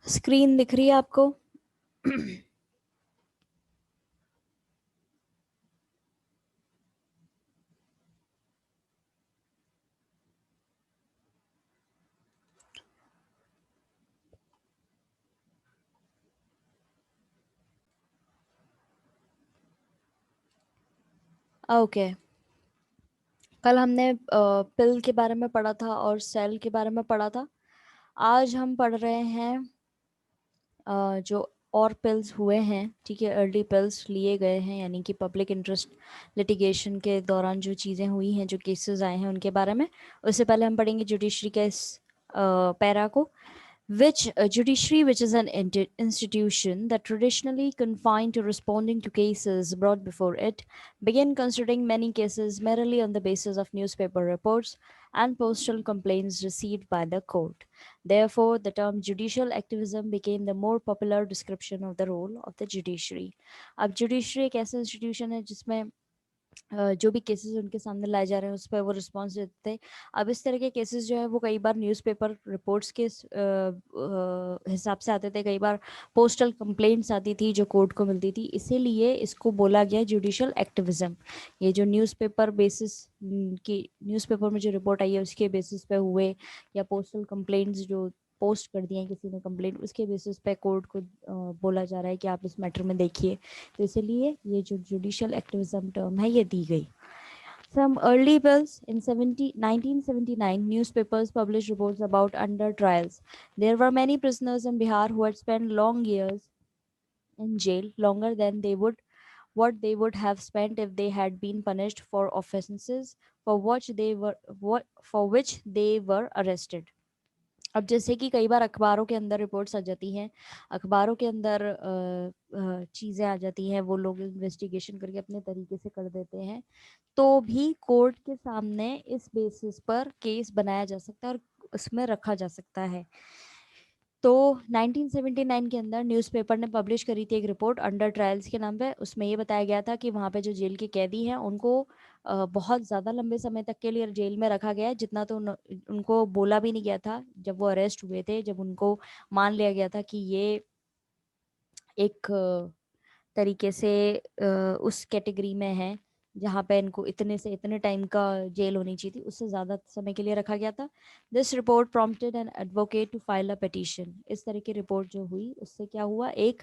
Screen दिख रही है आपको? ओके। कल हमने पिल के बारे में पढ़ा था और सेल के बारे में पढ़ा था। आज हम पढ़ रहे हैं जो और पिल्स हुए हैं, ठीक है, अर्ली पिल्स लिए गए हैं, यानी कि पब्लिक इंटरेस्ट लिटिगेशन के दौरान जो चीज़ें हुई हैं, जो केसेस आए हैं उनके बारे में। उससे पहले हम पढ़ेंगे जुडिशरी के इस पैरा को। Judiciary, which is an institution that traditionally confined to responding to cases brought before it, began considering many cases merely on the basis of newspaper reports and postal complaints received by the court. Therefore, the term judicial activism became the more popular description of the role of the judiciary. अब judiciary एक ऐसा institution है जिसमें जो भी cases उनके सामने लाए जा रहे हैं उस पर वो रिस्पॉन्स देते थे। अब इस तरह के केसेस जो है वो कई बार न्यूज़पेपर रिपोर्ट्स के हिसाब से आते थे, कई बार पोस्टल कंप्लेंट्स आती थी जो कोर्ट को मिलती थी, इसीलिए इसको बोला गया जुडिशल एक्टिविज्म। ये जो न्यूज़पेपर बेसिस की न्यूज़पेपर में जो रिपोर्ट आई है उसके बेसिस पे हुए, या पोस्टल कंप्लेंट्स जो पोस्ट कर दिए हैं किसी ने कंप्लेंट, उसके बेसिस पे कोर्ट को बोला जा रहा है कि आप इस मैटर में देखिए, तो इसलिए ये जो जुडिशियल एक्टिविज्म टर्म है ये दी गई। Some early bills in 1979, newspapers published reports about under trials. There were many prisoners in Bihar who had spent long years in jail, longer than they would what they would have spent if they had been punished for offenses for which they were arrested. अब जैसे कि कई बार अखबारों के अंदर reports आ जाती हैं, अखबारों के अंदर चीज़ें आ जाती हैं, वो लोग इन्वेस्टिगेशन करके अपने तरीके से कर देते हैं, तो भी कोर्ट के सामने इस बेसिस पर केस बनाया जा सकता है और उसमें रखा जा सकता है। तो 1979 के अंदर न्यूज़पेपर ने पब्लिश करी थी एक रिपोर्ट अंडर ट्रायल्स के नाम पे। उसमें ये बताया गया था कि वहाँ पे जो जेल के कैदी हैं उनको बहुत ज़्यादा लंबे समय तक के लिए जेल में रखा गया है, जितना तो उनको बोला भी नहीं गया था जब वो अरेस्ट हुए थे, जब उनको मान लिया गया था कि ये एक तरीके से उस कैटेगरी में है जहाँ पे इनको इतने से इतने टाइम का जेल होनी चाहिए थी, उससे ज़्यादा समय के लिए रखा गया था। This report prompted an advocate to file a petition. इस तरह की रिपोर्ट जो हुई उससे क्या हुआ, एक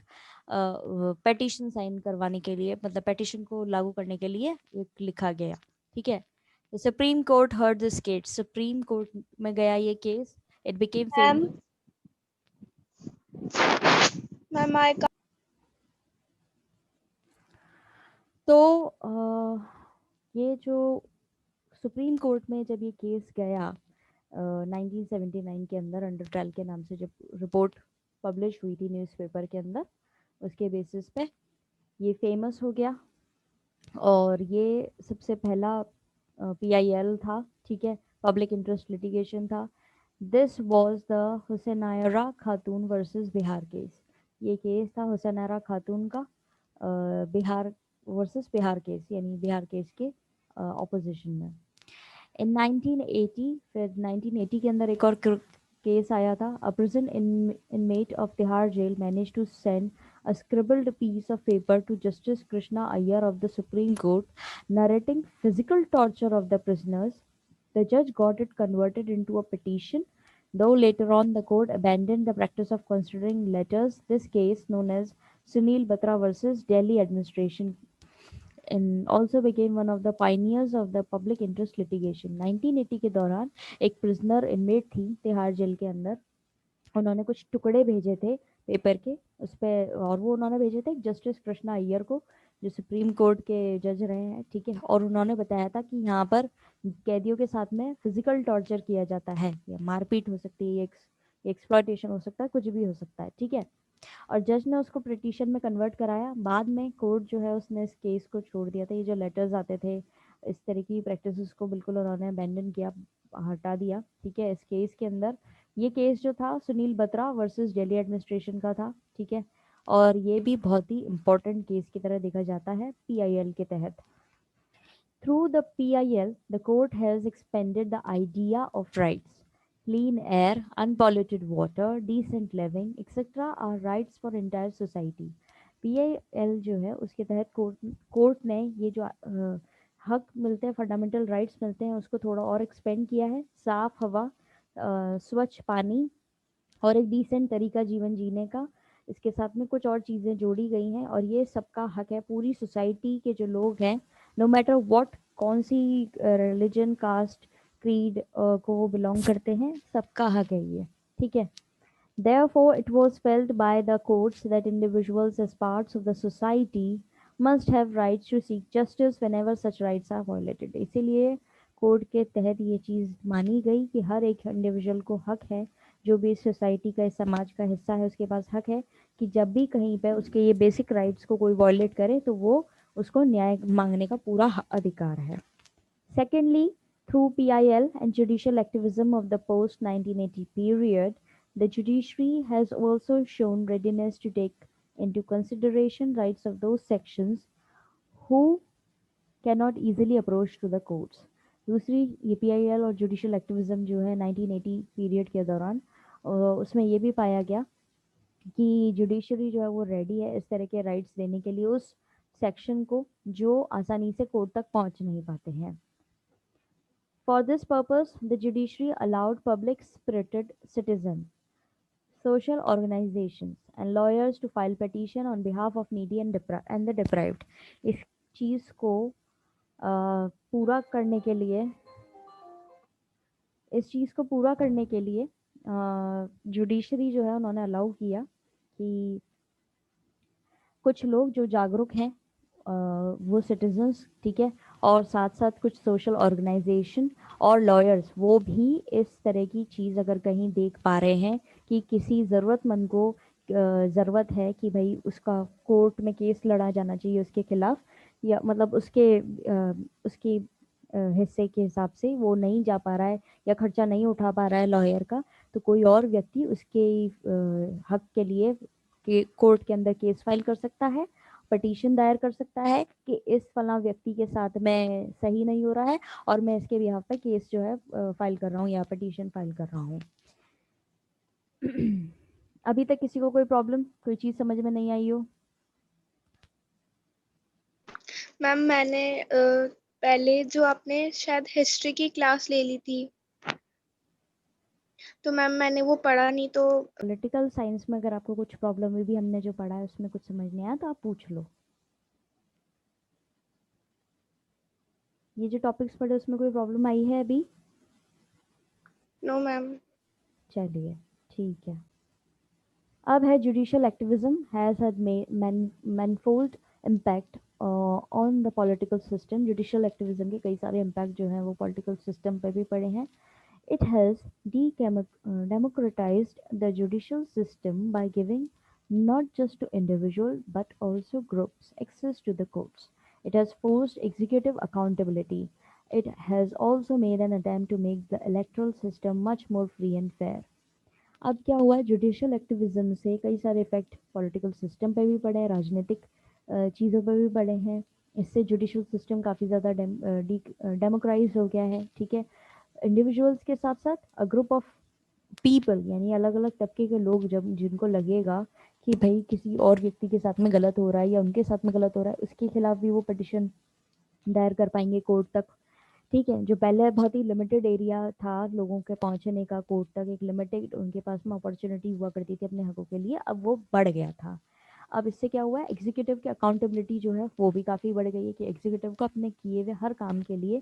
पेटिशन साइन करवाने के लिए, मतलब पेटिशन को लागू करने के लिए एक लिखा गया, ठीक है। The supreme court heard this case, supreme court में गया ये case, it became famous. Ma'am आई तो ये जो सुप्रीम कोर्ट में जब ये केस गया 1979 के अंदर अंडर ट्रायल के नाम से जब रिपोर्ट पब्लिश हुई थी न्यूज़पेपर के अंदर, उसके बेसिस पे ये फेमस हो गया और ये सबसे पहला PIL था, ठीक है, पब्लिक इंटरेस्ट लिटिगेशन था। This was the हुसैनायरा Khatoon versus Bihar case. ये केस था हुसैनायरा खातून का बिहार वर्सेस बिहार केस, यानी बिहार केस के ऑपोजिशन में। इन 1980, फिर 1980 के अंदर एक और केस आया था। A prison inmate of Tihar jail manage to send a scribbled piece of paper to Justice Krishna Iyer of the Supreme Court narrating physical torture of the prisoners. The judge got it converted into a petition, though later on the court abandoned the practice of considering letters. This case, known as Sunil Batra versus Delhi administration, and also became one of the pioneers of the public interest litigation. 1980 के दौरान एक prisoner inmate थी Tihar jail के अंदर, उन्होंने कुछ टुकड़े भेजे थे पेपर के उस पर, और वो उन्होंने भेजे थे जस्टिस कृष्णा अय्यर को, जो सुप्रीम कोर्ट के जज रहे हैं, ठीक है। और उन्होंने बताया था कि यहाँ पर कैदियों के साथ में फिजिकल टॉर्चर किया जाता है, या मारपीट हो सकती है, एक्सप्लॉयटेशन हो सकता है, कुछ भी हो सकता है, ठीक है। और जज ने उसको पिटीशन में कन्वर्ट कराया। बाद में कोर्ट जो है उसने इस केस को छोड़ दिया था। ये जो लेटर्स आते थे, इस तरह की प्रैक्टिस को बिल्कुल उन्होंने अबेंडन किया, हटा दिया, ठीक है। इस केस के अंदर ये केस जो था सुनील बत्रा वर्सेस दिल्ली एडमिनिस्ट्रेशन का था, ठीक है। और ये भी बहुत ही इम्पोर्टेंट केस की तरह देखा जाता है PIL के तहत। Through the PIL, the court has expanded the idea of rights. clean air, unpolluted water, decent living, etc. are rights for entire society. PIL जो है उसके तहत कोर्ट ने ये जो हक मिलते हैं, फंडामेंटल राइट्स मिलते हैं, उसको थोड़ा और एक्सपेंड किया है. साफ हवा, स्वच्छ पानी और एक डिसेंट तरीका जीवन जीने का. इसके साथ में कुछ और चीज़ें जोड़ी गई हैं और ये सबका हक है. पूरी सोसाइटी के जो लोग हैं, नो मैटर व्हाट, कौन सी रिलीजन, कास्ट, क्रीड को वो बिलोंग करते हैं, सबका हक है ये. ठीक है. Therefore, it was felt by the courts that individuals, as parts of the society, must have rights to seek justice whenever such rights are violated. इसीलिए कोर्ट के तहत ये चीज़ मानी गई कि हर एक इंडिविजुअल को हक है, जो भी इस सोसाइटी का, इस समाज का हिस्सा है, उसके पास हक है कि जब भी कहीं पे उसके ये बेसिक राइट्स को कोई वायलेट करे तो वो उसको न्याय मांगने का पूरा अधिकार है. Secondly, through PIL and judicial activism of the post 1980 period, the judiciary has also shown readiness to take into consideration rights of those sections who cannot easily approach to the courts. दूसरी ये PIL और judicial activism जो है 1980 period के दौरान, उसमें ये भी पाया गया कि जुडिशरी जो है वो रेडी है इस तरह के राइट्स देने के लिए उस सेक्शन को जो आसानी से कोर्ट तक पहुंच नहीं पाते हैं. For this purpose, the judiciary allowed public-spirited citizens, social organizations, and lawyers to file petition on behalf of needy and the deprived. इस चीज़ को पूरा करने के लिए जुडिशरी जो है उन्होंने अलाउ किया कि कुछ लोग जो जागरूक हैं, वो सिटीजन्स, ठीक है, और साथ साथ कुछ सोशल ऑर्गेनाइजेशन और लॉयर्स, वो भी इस तरह की चीज़ अगर कहीं देख पा रहे हैं कि किसी ज़रूरतमंद को ज़रूरत है कि भाई उसका कोर्ट में केस लड़ा जाना चाहिए उसके खिलाफ, या मतलब उसके हिस्से के हिसाब से वो नहीं जा पा रहा है या खर्चा नहीं उठा पा रहा है लॉयर का, तो कोई और व्यक्ति उसके हक के लिए कि कोर्ट के अंदर केस फाइल कर सकता है, पटिशन दायर कर सकता है कि इस फला व्यक्ति के साथ मैं सही नहीं हो रहा है और मैं इसके बिहाफ पे केस जो है फाइल कर रहा हूँ या पटिशन फाइल कर रहा हूँ. अभी तक किसी को कोई प्रॉब्लम, कोई चीज़ समझ में नहीं आई हो? मैम मैंने पहले जो आपने शायद हिस्ट्री की क्लास ले ली थी, तो मैम मैंने वो पढ़ा नहीं, तो पॉलिटिकल साइंस में अगर आपको कुछ प्रॉब्लम हुई, भी हमने जो पढ़ा है उसमें कुछ समझ नहीं आया तो आप पूछ लो. ये जो टॉपिक्स पढ़े उसमें कोई प्रॉब्लम आई है अभी? No ma'am. चलिए, ठीक है. अब है judicial activism has had manifold impact on the political system. Judicial activism के कई सारे इम्पैक्ट जो हैं वो पॉलिटिकल सिस्टम पे भी पड़े हैं. It has democratized the judicial system by giving not just to individuals but also groups access to the courts. It has forced executive accountability. It has also made an attempt to make the electoral system much more free and fair. अब क्या हुआ है, judicial activism से कई सारे effect political system पे भी पड़े हैं, राजनीतिक चीज़ों पे भी पड़े हैं. इससे जुडिशियल सिस्टम काफ़ी ज़्यादा डेमोक्राइज हो गया है. ठीक है. इंडिविजुअल्स के साथ साथ अ ग्रुप ऑफ पीपल, यानी अलग अलग तबके के लोग जब जिनको लगेगा कि भाई किसी और व्यक्ति के साथ में गलत हो रहा है या उनके साथ में गलत हो रहा है, उसके खिलाफ भी वो पटिशन दायर कर पाएंगे कोर्ट तक. ठीक है. जो पहले बहुत ही लिमिटेड एरिया था लोगों के पहुंचने का कोर्ट तक, एक लिमिटेड उनके पास में अपॉर्चुनिटी हुआ करती थी अपने हकों के लिए, अब वो बढ़ गया था. अब इससे क्या हुआ है, एग्जीक्यूटिव की अकाउंटेबिलिटी जो है वो भी काफ़ी बढ़ गई है कि एग्जीक्यूटिव को अपने किए हुए हर काम के लिए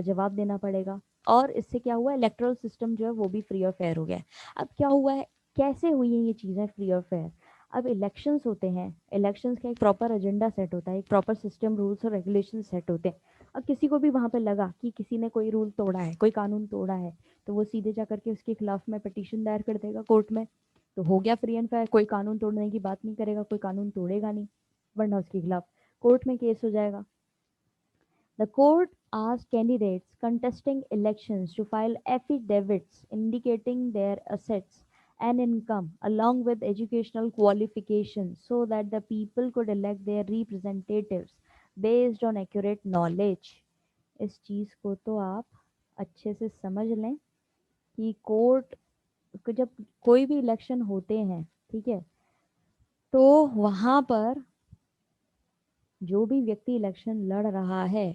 जवाब देना पड़ेगा. और इससे क्या हुआ है, इलेक्ट्रल सिस्टम जो है वो भी फ्री और फेयर हो गया है. अब क्या हुआ है, कैसे हुई हैं ये चीज़ें फ्री और फेयर? अब इलेक्शंस होते हैं, इलेक्शंस का एक प्रॉपर एजेंडा सेट होता है, एक प्रॉपर सिस्टम, रूल्स और रेगुलेशन सेट होते हैं. अब किसी को भी वहाँ पे लगा कि किसी ने कोई रूल तोड़ा है, कोई कानून तोड़ा है, तो वो सीधे जा करके उसके खिलाफ में पिटीशन दायर कर देगा कोर्ट में, तो हो गया फ्री एंड फेयर. कोई कानून तोड़ने की बात नहीं करेगा, कोई कानून तोड़ेगा नहीं, वरना उसके खिलाफ कोर्ट में केस हो जाएगा. The court asked candidates contesting elections to file affidavits indicating their assets and income along with educational qualifications so that the people could elect their representatives based on accurate knowledge. इस चीज़ को तो आप अच्छे से समझ लें कि कोर्ट जब कोई भी इलेक्शन होते हैं, ठीक है, तो वहां पर जो भी व्यक्ति इलेक्शन लड़ रहा है,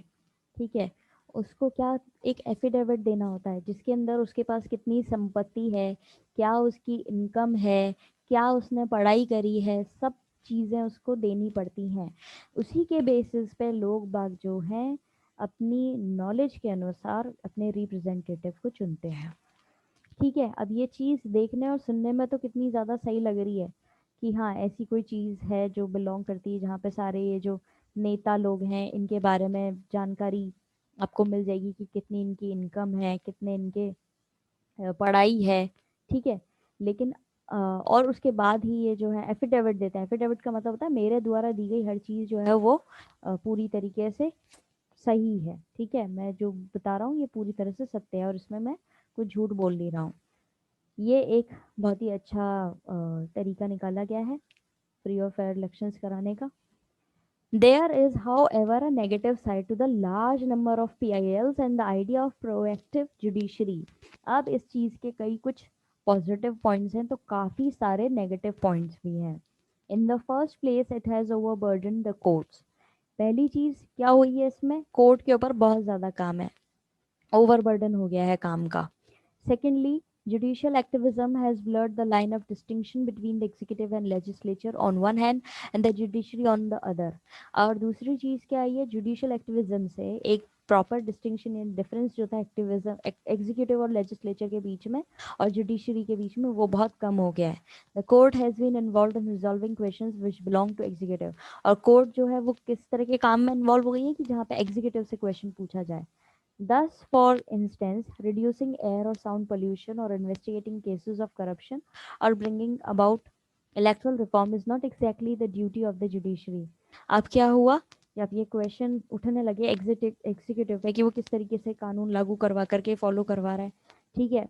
ठीक है, उसको क्या एक एफिडेविट देना होता है जिसके अंदर उसके पास कितनी संपत्ति है, क्या उसकी इनकम है, क्या उसने पढ़ाई करी है, सब चीज़ें उसको देनी पड़ती हैं। उसी के बेसिस पे लोग बाग जो हैं अपनी नॉलेज के अनुसार अपने रिप्रेजेंटेटिव को चुनते हैं। ठीक है, अब ये चीज़ देखने और सुनने में तो कितनी ज़्यादा सही लग रही है कि हाँ ऐसी कोई चीज़ है जो बिलोंग करती है जहाँ पे सारे ये जो नेता लोग हैं इनके बारे में जानकारी आपको मिल जाएगी कि कितनी इनकी इनकम है, कितने इनके पढ़ाई है, ठीक है। लेकिन और उसके बाद ही ये जो है एफिडेविट देते हैं। एफिडेविट का मतलब होता है मेरे द्वारा दी गई हर चीज़ जो है वो पूरी तरीके से सही है, ठीक है, मैं जो बता रहा हूँ ये पूरी तरह से सत्य है और इसमें मैं कुछ झूठ बोल नहीं रहा हूँ। ये एक बहुत ही अच्छा तरीका निकाला गया है फ्री और फेयर इलेक्शंस कराने का। There is, however, a negative side to the large number of PILs and the idea of proactive judiciary. अब इस चीज़ के कई कुछ पॉजिटिव पॉइंट्स हैं तो काफ़ी सारे नेगेटिव पॉइंट्स भी हैं। In the first place it has overburden the courts. पहली चीज़ क्या हुई है इसमें, कोर्ट के ऊपर बहुत ज़्यादा काम है, ओवरबर्डन हो गया है काम का। Secondly, judicial activism has blurred the line of distinction between the executive and legislature on one hand and the judiciary on the other. और दूसरी चीज़ क्या आई है, जुडिशियल एक्टिविज्म से एक प्रॉपर डिस्टिंक्शन इन डिफरेंस जो था एक्टिविज्म एग्जीक्यूटिव और legislature के बीच में और जुडिशरी के बीच में वो बहुत कम हो गया है। The court has been involve in resolving questions which belong to executive. और कोर्ट जो है वो किस तरह के काम में इन्वॉल्व हो गई है कि जहाँ पे एग्जीक्यूटिव से क्वेश्चन पूछा जाए। Thus, for instance, reducing air or sound pollution or investigating cases of corruption or bringing about electoral reform is not exactly the duty of the judiciary. अब क्या हुआ, जब ये क्वेश्चन उठने लगे एग्जीक्यूटिव पे कि वो किस तरीके से कानून लागू करवा करके फॉलो करवा रहा है, ठीक है।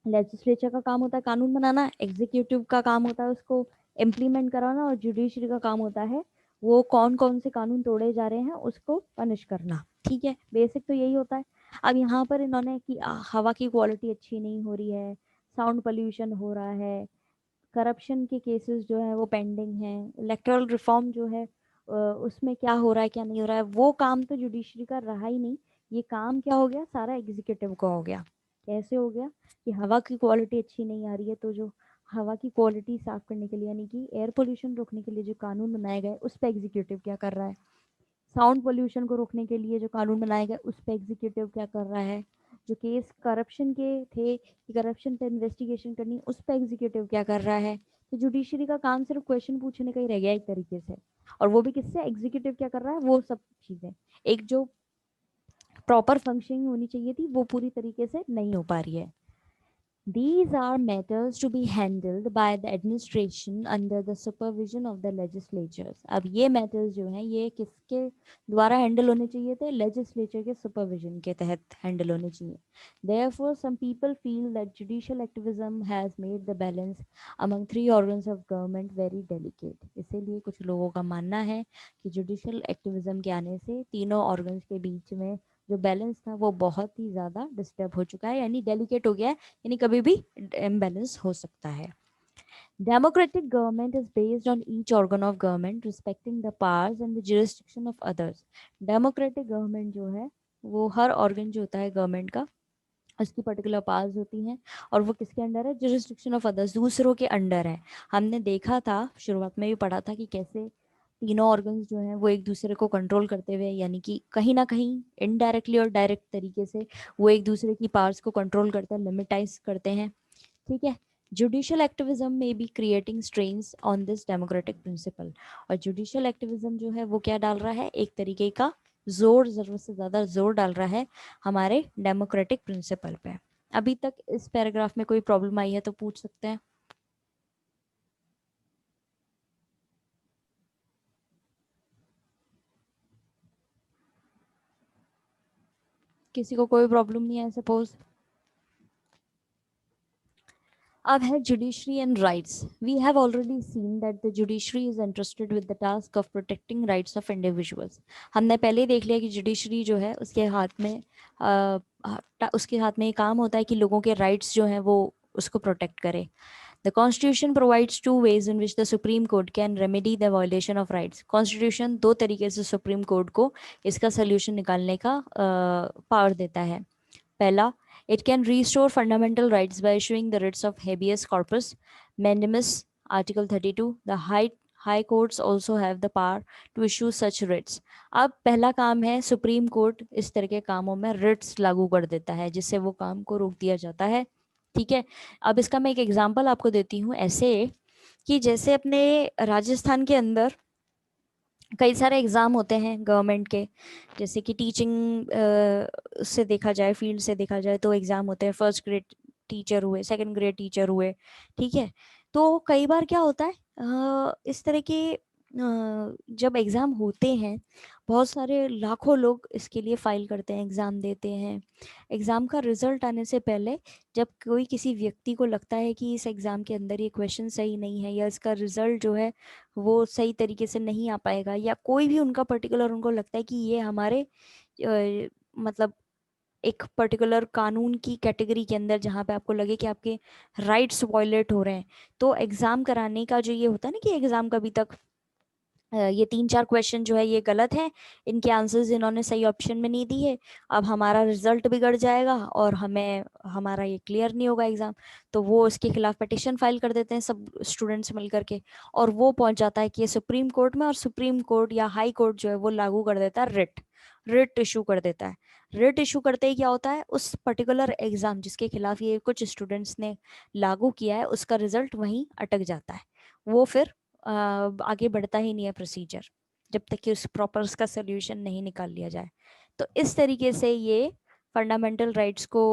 लेजिस्लेचर का काम होता है कानून बनाना, एग्जीक्यूटिव का काम होता है उसको इम्प्लीमेंट कराना और जुडिशरी का काम होता है वो कौन कौन से कानून तोड़े जा रहे हैं उसको पनिश करना, ठीक है। बेसिक तो यही होता है। अब यहाँ पर इन्होंने कि हवा की क्वालिटी अच्छी नहीं हो रही है, साउंड पोल्यूशन हो रहा है, करप्शन के केसेस जो है वो पेंडिंग हैं, इलेक्टोरल रिफॉर्म जो है उसमें क्या हो रहा है क्या नहीं हो रहा है, वो काम तो जुडिशरी का रहा ही नहीं। ये काम क्या हो गया, सारा एग्जीक्यूटिव का हो गया। कैसे हो गया कि हवा की क्वालिटी अच्छी नहीं आ रही है तो जो हवा की क्वालिटी साफ करने के लिए यानी कि एयर पोल्यूशन रोकने के लिए जो कानून बनाए गए उस पर एग्जीक्यूटिव क्या कर रहा है, साउंड पोल्यूशन को रोकने के लिए जो कानून बनाए गए उस पर एग्जीक्यूटिव क्या कर रहा है, जो केस करप्शन के थे कि करप्शन पे इन्वेस्टिगेशन करनी उस पर एग्जीक्यूटिव क्या कर रहा है। तो जुडिशरी का काम सिर्फ क्वेश्चन पूछने का ही रह गया एक तरीके से, और वो भी किससे, एग्जीक्यूटिव क्या कर रहा है, वो सब चीज़ें एक जो प्रॉपर फंक्शनिंग होनी चाहिए थी वो पूरी तरीके से नहीं हो पा रही है। These are matters to be handled by the administration under the supervision of the legislatures. अब ये matters जो हैं ये किसके द्वारा हैंडल होने चाहिए थे, लेजिस्लेचर के सुपरविजन के तहत हैंडल होने चाहिए। Therefore, some people feel that judicial activism has made the balance among three organs of government very delicate. इसीलिए कुछ लोगों का मानना है कि जुडिशियल एक्टिविज्म के आने से तीनों ऑर्गन्स के बीच में जो बैलेंस था वो बहुत ही ज़्यादा डिस्टर्ब हो चुका है, यानी डेलिकेट हो गया है, यानी कभी भी इम्बैलेंस हो सकता है। Democratic government is based on each organ of government respecting the powers and the jurisdiction of others. Democratic government जो है वो हर ऑर्गन जो होता है गवर्नमेंट का उसकी पर्टिकुलर पावर्स होती हैं और वो किसके अंडर है, जुरिस्डिक्शन ऑफ अदर्स, दूसरों के अंडर है। हमने देखा था शुरुआत में भी पढ़ा था कि कैसे तीनों ऑर्गन्स जो हैं वो एक दूसरे को कंट्रोल करते हुए यानी कि कहीं ना कहीं इनडायरेक्टली और डायरेक्ट तरीके से वो एक दूसरे की पावर्स को कंट्रोल करते हैं, लिमिटाइज करते हैं, ठीक है। जुडिशियल एक्टिविज्म में be creating strains on this democratic principle. और जुडिशियल एक्टिविज्म जो है वो क्या डाल रहा है, एक तरीके का जोर, जरूरत से ज़्यादा जोर डाल रहा है हमारे डेमोक्रेटिक प्रिंसिपल पे। अभी तक इस पैराग्राफ में कोई प्रॉब्लम आई है तो पूछ सकते हैं। किसी को कोई प्रॉब्लम नहीं है सपोज। अब है judiciary and rights. We have already seen that the judiciary is interested with the task of protecting rights of individuals. हमने पहले ही देख लिया कि जुडिशरी जो है उसके हाथ में उसके हाथ में ये काम होता है कि लोगों के राइट्स जो हैं वो उसको प्रोटेक्ट करे। The Constitution provides two ways in which the Supreme Court can remedy the violation of rights. Constitution दो तरीके से सुप्रीम कोर्ट को इसका सोल्यूशन निकालने का पावर देता है। पहला, it can restore fundamental rights by issuing the writs of habeas corpus, mandamus, Article 32. The high courts also have the power to issue such writs. अब पहला काम है, सुप्रीम कोर्ट इस तरह के कामों में रिट्स लागू कर देता है जिससे वो काम को रोक दिया जाता है। ठीक है, अब इसका मैं एक एग्जांपल आपको देती हूँ ऐसे कि जैसे अपने राजस्थान के अंदर कई सारे एग्ज़ाम होते हैं गवर्नमेंट के, जैसे कि टीचिंग से देखा जाए, फील्ड से देखा जाए तो एग्ज़ाम होते हैं, फर्स्ट ग्रेड टीचर हुए, सेकंड ग्रेड टीचर हुए। ठीक है, तो कई बार क्या होता है इस तरह के जब एग्ज़ाम होते हैं, बहुत सारे लाखों लोग इसके लिए फ़ाइल करते हैं, एग्ज़ाम देते हैं। एग्ज़ाम का रिज़ल्ट आने से पहले जब कोई किसी व्यक्ति को लगता है कि इस एग्ज़ाम के अंदर ये क्वेश्चन सही नहीं है या इसका रिज़ल्ट जो है वो सही तरीके से नहीं आ पाएगा, या कोई भी उनका पर्टिकुलर उनको लगता है कि ये हमारे मतलब एक पर्टिकुलर कानून की कैटेगरी के अंदर जहाँ पे आपको लगे कि आपके राइट्स वायलेट हो रहे हैं, तो एग्ज़ाम कराने का जो ये होता है ना कि एग्ज़ाम कभी तक ये 3-4 क्वेश्चन जो है ये गलत हैं, इनके आंसर्स इन्होंने सही ऑप्शन में नहीं दिए, अब हमारा रिजल्ट बिगड़ जाएगा और हमें हमारा ये क्लियर नहीं होगा एग्ज़ाम। तो वो इसके खिलाफ पिटिशन फाइल कर देते हैं सब स्टूडेंट्स मिल करके, और वो पहुंच जाता है कि सुप्रीम कोर्ट में, और सुप्रीम कोर्ट या हाई कोर्ट जो है वो लागू कर देता है रिट, रिट इशू कर देता है। रिट इशू करते ही क्या होता है, उस पर्टिकुलर एग्ज़ाम जिसके खिलाफ ये कुछ स्टूडेंट्स ने लागू किया है उसका रिजल्ट वहीं अटक जाता है, वो फिर आगे बढ़ता ही नहीं है प्रोसीजर, जब तक कि उस प्रॉपर उसका सोल्यूशन नहीं निकाल लिया जाए। तो इस तरीके से ये फंडामेंटल राइट्स को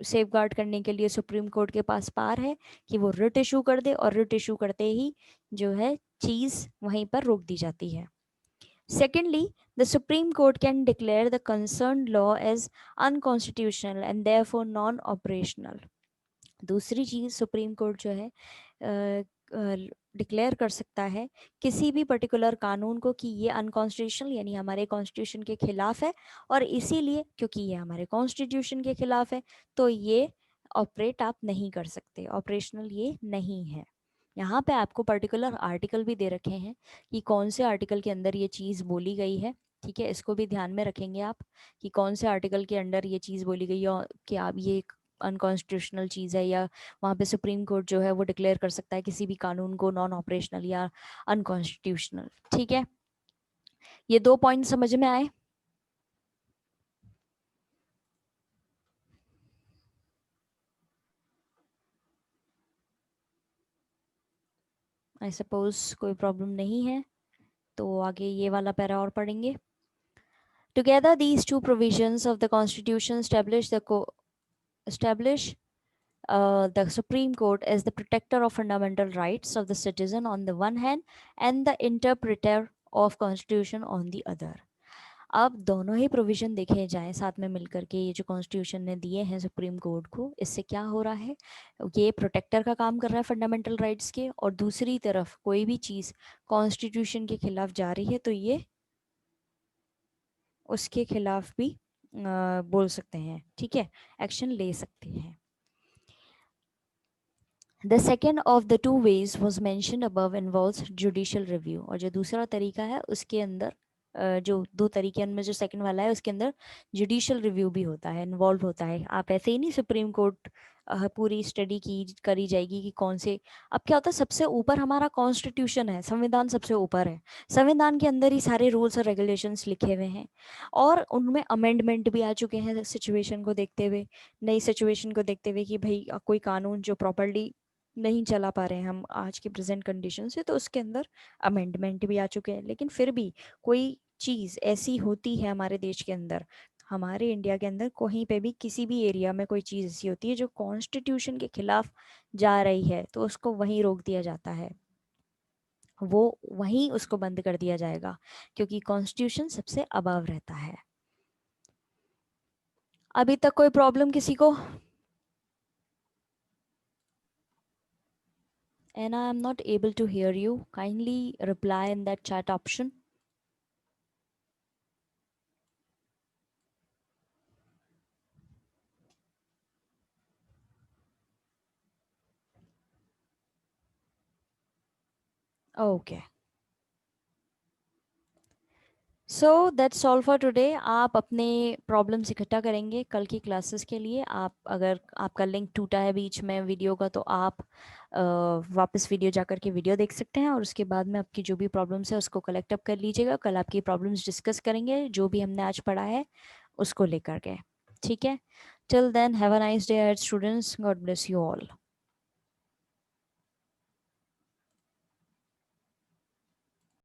सेफगार्ड करने के लिए सुप्रीम कोर्ट के पास पावर है कि वो रिट इशू कर दे, और रिट इशू करते ही जो है चीज़ वहीं पर रोक दी जाती है। Secondly, the Supreme Court can declare the concerned law as unconstitutional and therefore non-operational. दूसरी चीज़, सुप्रीम कोर्ट जो है डिक्लेयर कर सकता है किसी भी पर्टिकुलर कानून को कि ये अनकॉन्स्टिट्यूशनल यानी हमारे कॉन्स्टिट्यूशन के खिलाफ है, और इसीलिए क्योंकि ये हमारे कॉन्स्टिट्यूशन के खिलाफ है तो ये ऑपरेट आप नहीं कर सकते, ऑपरेशनल ये नहीं है। यहाँ पे आपको पर्टिकुलर आर्टिकल भी दे रखे हैं कि कौन से आर्टिकल के अंदर ये चीज़ बोली गई है। ठीक है, इसको भी ध्यान में रखेंगे आप कि कौन से आर्टिकल के अंडर ये चीज़ बोली गई है कि आप ये अनकॉन्स्टिट्यूशनल चीज़ है, या वहाँ पे सुप्रीम कोर्ट जो है वो डिक्लेयर कर सकता है किसी भी कानून को नॉन ऑपरेशनल या अनकॉन्स्टिट्यूशनल। ठीक है, ये 2 पॉइंट समझ में आए? आई सपोज कोई प्रॉब्लम नहीं है, तो आगे ये वाला पैरा और पढ़ेंगे। Together these two provisions of the constitution establish the Supreme Court as the protector of fundamental rights of the citizen on the one hand and the interpreter of Constitution on the other. अब दोनों ही provision देखे जाएं साथ में मिलकर के, ये जो कॉन्स्टिट्यूशन ने दिए हैं सुप्रीम कोर्ट को, इससे क्या हो रहा है, ये प्रोटेक्टर का काम कर रहा है फंडामेंटल राइट्स के, और दूसरी तरफ कोई भी चीज़ कॉन्स्टिट्यूशन के खिलाफ जा रही है तो ये उसके खिलाफ भी बोल सकते हैं। ठीक है, एक्शन ले सकते हैं। The second of the two ways was mentioned above involves judicial review, और जो दूसरा तरीका है उसके अंदर जो दो तरीके उनमें जो सेकंड वाला है उसके अंदर जुडिशियल रिव्यू भी होता है, इन्वॉल्व होता है। आप ऐसे ही नहीं सुप्रीम कोर्ट पूरी स्टडी की करी जाएगी कि कौन से, अब क्या होता है सबसे ऊपर हमारा कॉन्स्टिट्यूशन है, संविधान सबसे ऊपर है, संविधान के अंदर ही सारे रूल्स और रेगुलेशंस लिखे हुए हैं, और उनमें अमेंडमेंट भी आ चुके हैं सिचुएशन को देखते हुए, नई सिचुएशन को देखते हुए कि भाई कोई कानून जो प्रॉपरली नहीं चला पा रहे हैं हम आज की प्रेजेंट कंडीशन से, तो उसके अंदर अमेंडमेंट भी आ चुके हैं। लेकिन फिर भी कोई चीज़ ऐसी होती है हमारे देश के अंदर, हमारे इंडिया के अंदर कहीं पे भी किसी भी एरिया में कोई चीज़ ऐसी होती है जो कॉन्स्टिट्यूशन के खिलाफ जा रही है, तो उसको वहीं रोक दिया जाता है, वो वहीं उसको बंद कर दिया जाएगा, क्योंकि कॉन्स्टिट्यूशन सबसे अबव रहता है। अभी तक कोई प्रॉब्लम किसी को? And I am not able to hear you. Kindly reply in that chat option. Okay, so that's all for today. आप अपने प्रॉब्लम्स इकट्ठा करेंगे कल की क्लासेस के लिए। आप अगर आपका लिंक टूटा है बीच में वीडियो का, तो आप वापस वीडियो जाकर के वीडियो देख सकते हैं, और उसके बाद में आपकी जो भी प्रॉब्लम्स है उसको कलेक्ट अप कर लीजिएगा। कल आपकी प्रॉब्लम्स डिस्कस करेंगे जो भी हमने आज पढ़ा है उसको लेकर के। ठीक है, till then have a nice day students, God bless you all.